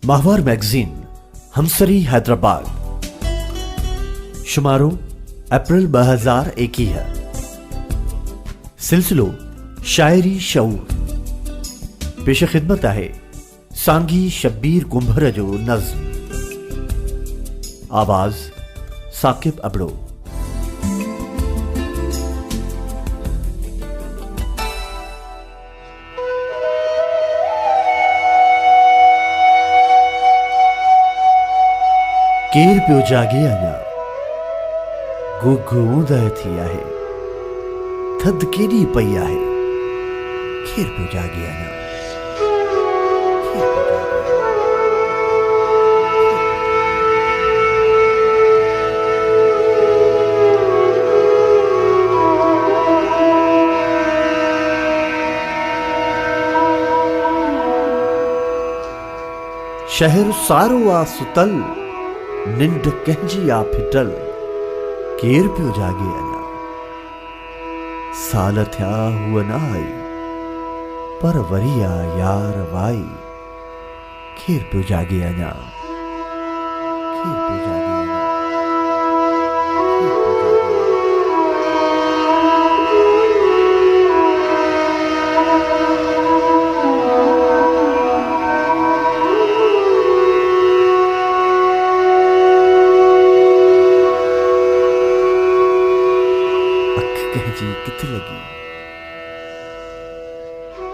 माहवार मैगजीन हमसरी हैदराबाद शुमारो अप्रैल 2021 सिलसिलो शायरी शऊर पेश खिदमत है सांगी शब्बीर कुंभर जो नज्म आवाज साकिब अबड़ो। केर पियो जागे अञा गुगु ऊंद थी आहे थद केड़ी पई आहे केर पियो जागे अञा शहर सारो आ सुतल निंड कंहिंजी आ फिटल केर पियो जागे अञा साल थिया हुअ न आई पर वरी आ यार वाई केर पियो जागे अञा केर पियो जागे अञा।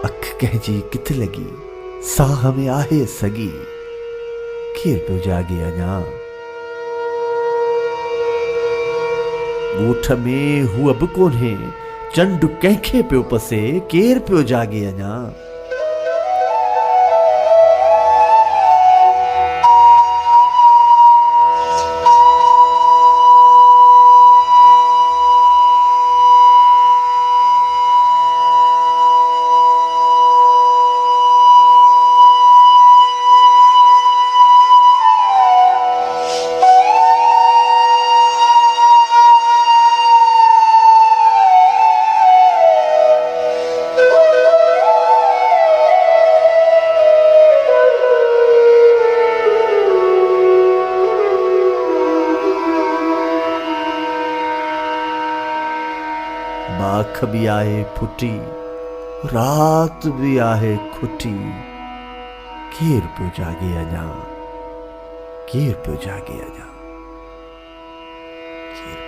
अख कहजी किथ लगी साह में आहे सगी केर पियो जागे अञा ॻोठ में हुअ बि कोन्हे चंड कंहिंखे पियो पसे केर पियो जागे अञा। आँख भी आहे फुटी रात भी आहे खुटी केर पियो जागे अञा केर पियो जागे अञा केर